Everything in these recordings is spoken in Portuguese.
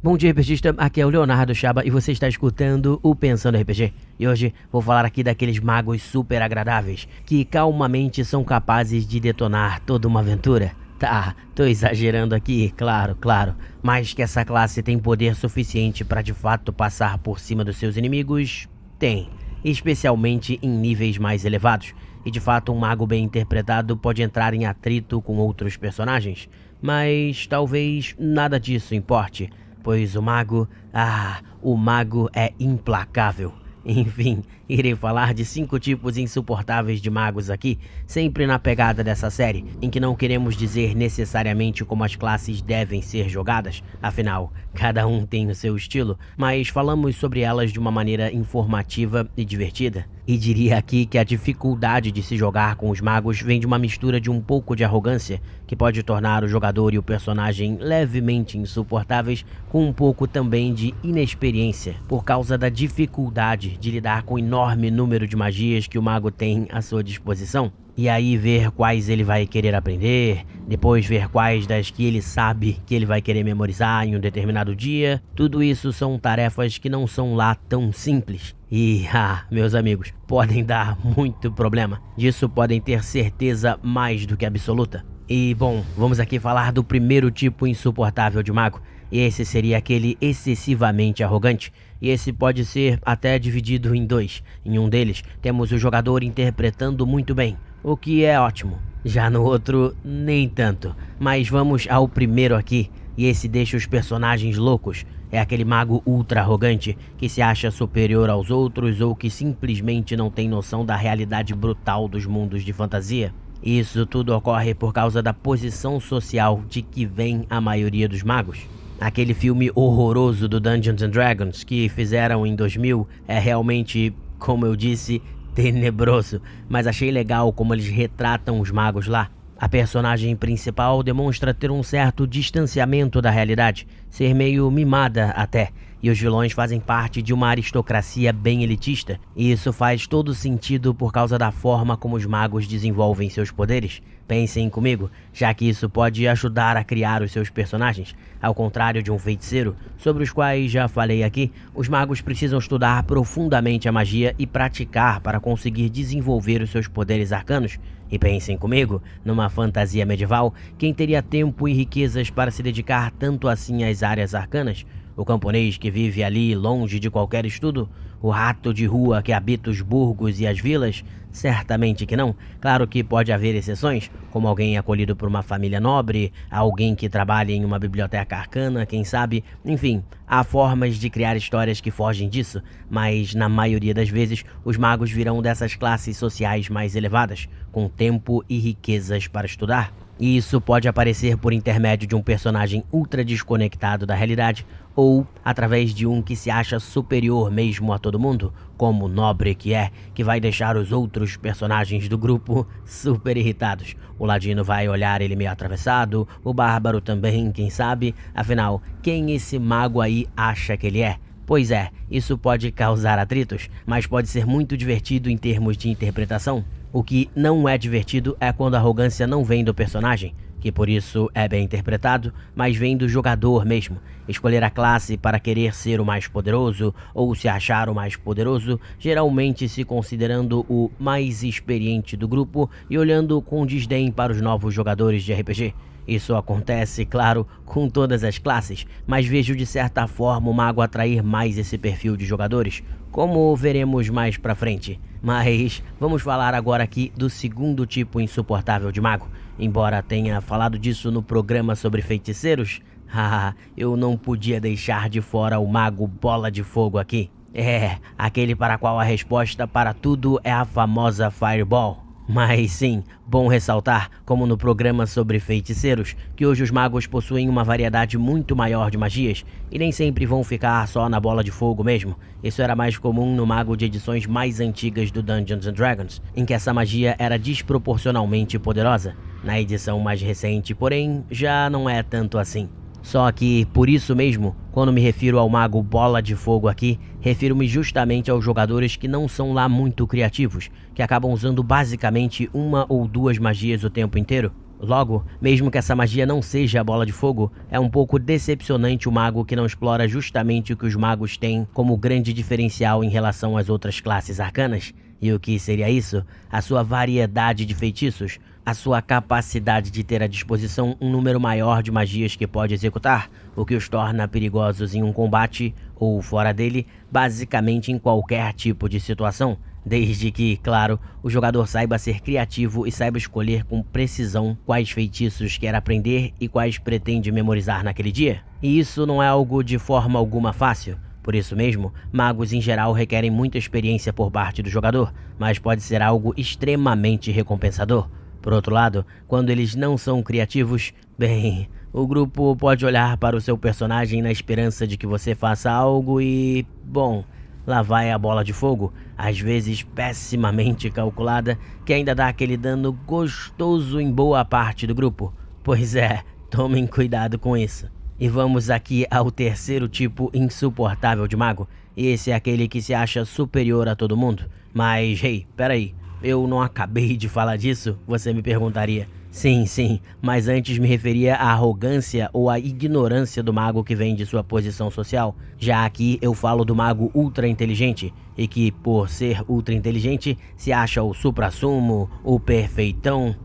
Bom dia, RPGista, aqui é o Leonardo Chaba e você está escutando o Pensando RPG. E hoje vou falar aqui daqueles magos super agradáveis, que calmamente são capazes de detonar toda uma aventura. Tá, tô exagerando aqui, claro, mas que essa classe tem poder suficiente para de fato passar por cima dos seus inimigos? Tem, especialmente em níveis mais elevados. E de fato um mago bem interpretado pode entrar em atrito com outros personagens, mas talvez nada disso importe. Pois o mago é implacável. Enfim, irei falar de 5 tipos insuportáveis de magos aqui, sempre na pegada dessa série, em que não queremos dizer necessariamente como as classes devem ser jogadas, afinal, cada um tem o seu estilo, mas falamos sobre elas de uma maneira informativa e divertida. E diria aqui que a dificuldade de se jogar com os magos vem de uma mistura de um pouco de arrogância, que pode tornar o jogador e o personagem levemente insuportáveis, com um pouco também de inexperiência, por causa da dificuldade de lidar com o enorme número de magias que o mago tem à sua disposição. E aí ver quais ele vai querer aprender, depois ver quais das que ele sabe que ele vai querer memorizar em um determinado dia. Tudo isso são tarefas que não são lá tão simples. E, meus amigos, podem dar muito problema. Disso podem ter certeza mais do que absoluta. E, bom, vamos aqui falar do primeiro tipo insuportável de mago. E esse seria aquele excessivamente arrogante. E esse pode ser até dividido em dois. Em um deles, temos o jogador interpretando muito bem, o que é ótimo. Já no outro, nem tanto. Mas vamos ao primeiro aqui, e esse deixa os personagens loucos. É aquele mago ultra arrogante, que se acha superior aos outros ou que simplesmente não tem noção da realidade brutal dos mundos de fantasia. Isso tudo ocorre por causa da posição social de que vem a maioria dos magos. Aquele filme horroroso do Dungeons and Dragons que fizeram em 2000 é realmente, como eu disse, tenebroso, mas achei legal como eles retratam os magos lá. A personagem principal demonstra ter um certo distanciamento da realidade, ser meio mimada até, e os vilões fazem parte de uma aristocracia bem elitista, e isso faz todo sentido por causa da forma como os magos desenvolvem seus poderes. Pensem comigo, já que isso pode ajudar a criar os seus personagens. Ao contrário de um feiticeiro, sobre os quais já falei aqui, os magos precisam estudar profundamente a magia e praticar para conseguir desenvolver os seus poderes arcanos. E pensem comigo, numa fantasia medieval, quem teria tempo e riquezas para se dedicar tanto assim às áreas arcanas? O camponês que vive ali longe de qualquer estudo? O rato de rua que habita os burgos e as vilas? Certamente que não. Claro que pode haver exceções, como alguém acolhido por uma família nobre, alguém que trabalha em uma biblioteca arcana, quem sabe. Enfim, há formas de criar histórias que fogem disso, mas na maioria das vezes os magos virão dessas classes sociais mais elevadas, com tempo e riquezas para estudar. E isso pode aparecer por intermédio de um personagem ultra desconectado da realidade ou através de um que se acha superior mesmo a todo mundo, como o nobre que vai deixar os outros personagens do grupo super irritados. O ladino vai olhar ele meio atravessado, o bárbaro também, quem sabe? Afinal, quem esse mago aí acha que ele é? Pois é, isso pode causar atritos, mas pode ser muito divertido em termos de interpretação. O que não é divertido é quando a arrogância não vem do personagem, que por isso é bem interpretado, mas vem do jogador mesmo. Escolher a classe para querer ser o mais poderoso ou se achar o mais poderoso, geralmente se considerando o mais experiente do grupo e olhando com desdém para os novos jogadores de RPG. Isso acontece, claro, com todas as classes, mas vejo de certa forma o mago atrair mais esse perfil de jogadores, como veremos mais pra frente. Mas vamos falar agora aqui do segundo tipo insuportável de mago. Embora tenha falado disso no programa sobre feiticeiros, eu não podia deixar de fora o mago bola de fogo aqui. É, aquele para qual a resposta para tudo é a famosa Fireball. Mas sim, bom ressaltar, como no programa sobre feiticeiros, que hoje os magos possuem uma variedade muito maior de magias, e nem sempre vão ficar só na bola de fogo mesmo. Isso era mais comum no mago de edições mais antigas do Dungeons and Dragons, em que essa magia era desproporcionalmente poderosa. Na edição mais recente, porém, já não é tanto assim. Só que, por isso mesmo, quando me refiro ao mago bola de fogo aqui, refiro-me justamente aos jogadores que não são lá muito criativos, que acabam usando basicamente uma ou duas magias o tempo inteiro. Logo, mesmo que essa magia não seja a bola de fogo, é um pouco decepcionante o mago que não explora justamente o que os magos têm como grande diferencial em relação às outras classes arcanas. E o que seria isso? A sua variedade de feitiços, a sua capacidade de ter à disposição um número maior de magias que pode executar, o que os torna perigosos em um combate ou fora dele, basicamente em qualquer tipo de situação. Desde que, claro, o jogador saiba ser criativo e saiba escolher com precisão quais feitiços quer aprender e quais pretende memorizar naquele dia. E isso não é algo de forma alguma fácil. Por isso mesmo, magos em geral requerem muita experiência por parte do jogador, mas pode ser algo extremamente recompensador. Por outro lado, quando eles não são criativos, bem, o grupo pode olhar para o seu personagem na esperança de que você faça algo e, bom, lá vai a bola de fogo, às vezes pessimamente calculada, que ainda dá aquele dano gostoso em boa parte do grupo. Pois é, tomem cuidado com isso. E vamos aqui ao terceiro tipo insuportável de mago. Esse é aquele que se acha superior a todo mundo. Mas, hey, peraí, eu não acabei de falar disso? Você me perguntaria. Sim, mas antes me referia à arrogância ou à ignorância do mago que vem de sua posição social. Já aqui eu falo do mago ultra inteligente e que, por ser ultra inteligente, se acha o suprassumo, o perfeitão.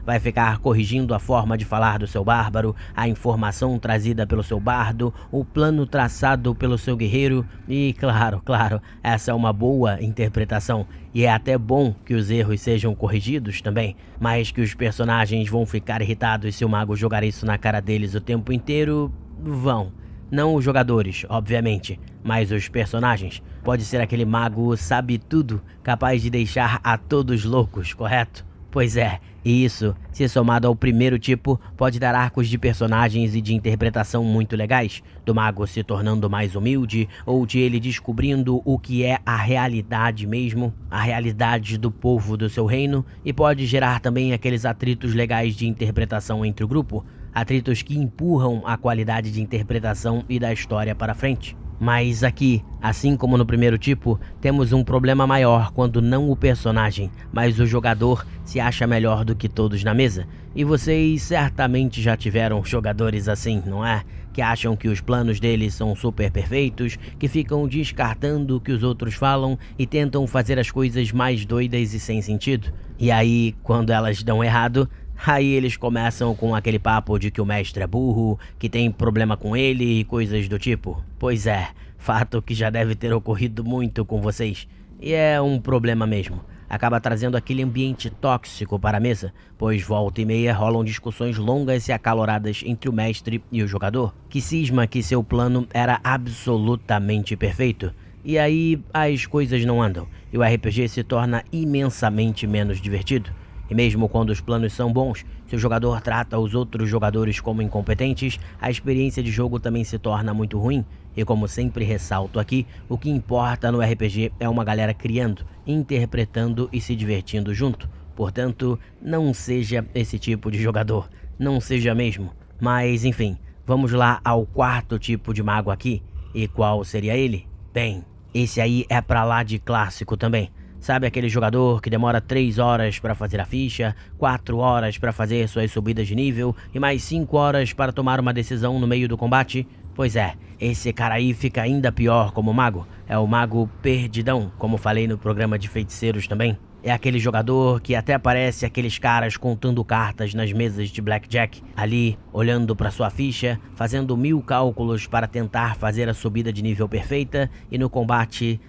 Vai ficar corrigindo a forma de falar do seu bárbaro, a informação trazida pelo seu bardo, o plano traçado pelo seu guerreiro e, claro, essa é uma boa interpretação. E é até bom que os erros sejam corrigidos também, mas que os personagens vão ficar irritados se o mago jogar isso na cara deles o tempo inteiro, vão. Não os jogadores, obviamente, mas os personagens. Pode ser aquele mago sabe tudo, capaz de deixar a todos loucos, correto? Pois é, e isso, se somado ao primeiro tipo, pode dar arcos de personagens e de interpretação muito legais, do mago se tornando mais humilde, ou de ele descobrindo o que é a realidade mesmo, a realidade do povo do seu reino, e pode gerar também aqueles atritos legais de interpretação entre o grupo, atritos que empurram a qualidade de interpretação e da história para frente. Mas aqui, assim como no primeiro tipo, temos um problema maior quando não o personagem, mas o jogador se acha melhor do que todos na mesa. E vocês certamente já tiveram jogadores assim, não é? Que acham que os planos deles são super perfeitos, que ficam descartando o que os outros falam e tentam fazer as coisas mais doidas e sem sentido. E aí, quando elas dão errado, aí eles começam com aquele papo de que o mestre é burro, que tem problema com ele e coisas do tipo. Pois é, fato que já deve ter ocorrido muito com vocês. E é um problema mesmo. Acaba trazendo aquele ambiente tóxico para a mesa, pois volta e meia rolam discussões longas e acaloradas entre o mestre e o jogador, que cisma que seu plano era absolutamente perfeito. E aí as coisas não andam, e o RPG se torna imensamente menos divertido. E mesmo quando os planos são bons, se o jogador trata os outros jogadores como incompetentes, a experiência de jogo também se torna muito ruim. E como sempre ressalto aqui, o que importa no RPG é uma galera criando, interpretando e se divertindo junto. Portanto, não seja esse tipo de jogador, não seja mesmo. Mas enfim, vamos lá ao quarto tipo de mago aqui. E qual seria ele? Bem, esse aí é pra lá de clássico também. Sabe aquele jogador que demora 3 horas para fazer a ficha, 4 horas para fazer suas subidas de nível e mais 5 horas para tomar uma decisão no meio do combate? Pois é, esse cara aí fica ainda pior como mago. É o mago perdidão, como falei no programa de feiticeiros também. É aquele jogador que até parece aqueles caras contando cartas nas mesas de blackjack, ali olhando para sua ficha, fazendo 1000 cálculos para tentar fazer a subida de nível perfeita e no combate,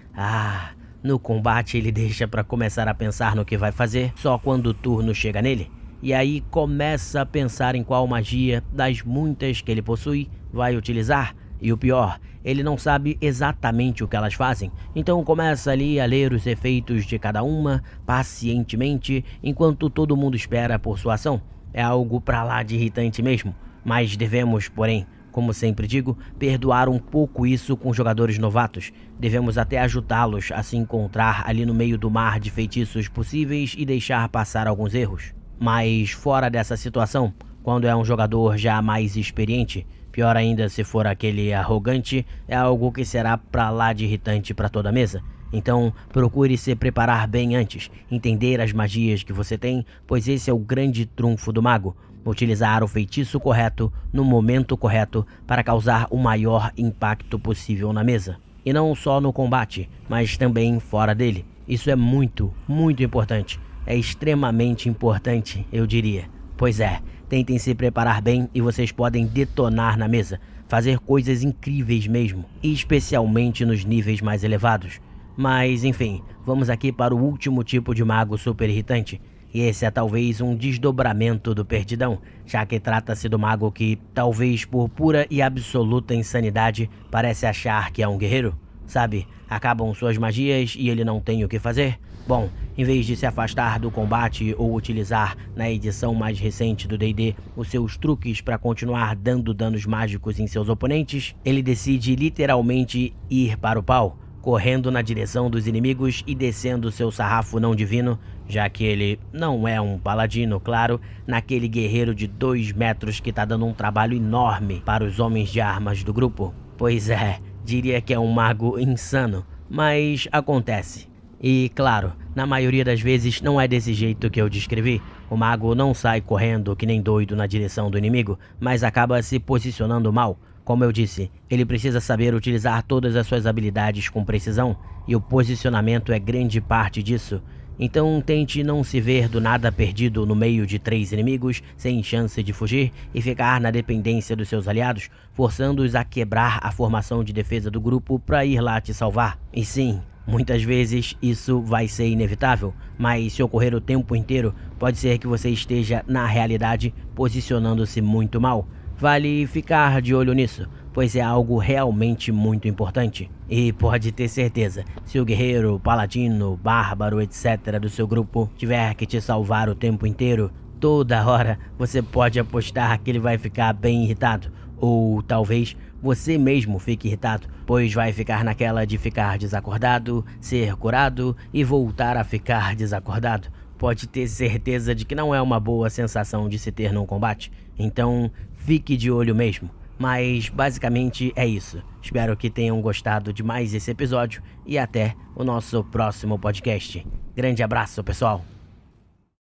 no combate ele deixa para começar a pensar no que vai fazer só quando o turno chega nele. E aí começa a pensar em qual magia das muitas que ele possui vai utilizar. E o pior, ele não sabe exatamente o que elas fazem, então começa ali a ler os efeitos de cada uma pacientemente enquanto todo mundo espera por sua ação. É algo pra lá de irritante mesmo, mas devemos, porém, como sempre digo, perdoar um pouco isso com jogadores novatos. Devemos até ajudá-los a se encontrar ali no meio do mar de feitiços possíveis e deixar passar alguns erros. Mas fora dessa situação, quando é um jogador já mais experiente, pior ainda se for aquele arrogante, é algo que será pra lá de irritante pra toda a mesa. Então, procure se preparar bem antes, entender as magias que você tem, pois esse é o grande trunfo do mago. Utilizar o feitiço correto no momento correto para causar o maior impacto possível na mesa. E não só no combate, mas também fora dele. Isso é muito, muito importante. É extremamente importante, eu diria. Pois é, tentem se preparar bem e vocês podem detonar na mesa. Fazer coisas incríveis mesmo, especialmente nos níveis mais elevados. Mas enfim, vamos aqui para o último tipo de mago super irritante. E esse é talvez um desdobramento do Perdidão, já que trata-se do mago que, talvez por pura e absoluta insanidade, parece achar que é um guerreiro. Sabe, acabam suas magias e ele não tem o que fazer? Bom, em vez de se afastar do combate ou utilizar, na edição mais recente do D&D, os seus truques para continuar dando danos mágicos em seus oponentes, ele decide literalmente ir para o pau, correndo na direção dos inimigos e descendo seu sarrafo não divino, já que ele não é um paladino, claro, naquele guerreiro de 2 metros que tá dando um trabalho enorme para os homens de armas do grupo. Pois é, diria que é um mago insano, mas acontece. E claro, na maioria das vezes não é desse jeito que eu descrevi. O mago não sai correndo que nem doido na direção do inimigo, mas acaba se posicionando mal. Como eu disse, ele precisa saber utilizar todas as suas habilidades com precisão, e o posicionamento é grande parte disso. Então tente não se ver do nada perdido no meio de 3 inimigos, sem chance de fugir, e ficar na dependência dos seus aliados, forçando-os a quebrar a formação de defesa do grupo para ir lá te salvar. E sim, muitas vezes isso vai ser inevitável, mas se ocorrer o tempo inteiro, pode ser que você esteja, na realidade, posicionando-se muito mal. Vale ficar de olho nisso, pois é algo realmente muito importante. E pode ter certeza, se o guerreiro, paladino, bárbaro, etc. do seu grupo tiver que te salvar o tempo inteiro, toda hora, você pode apostar que ele vai ficar bem irritado. Ou talvez você mesmo fique irritado, pois vai ficar naquela de ficar desacordado, ser curado e voltar a ficar desacordado. Pode ter certeza de que não é uma boa sensação de se ter num combate, então fique de olho mesmo. Mas basicamente é isso. Espero que tenham gostado de mais esse episódio e até o nosso próximo podcast. Grande abraço, pessoal!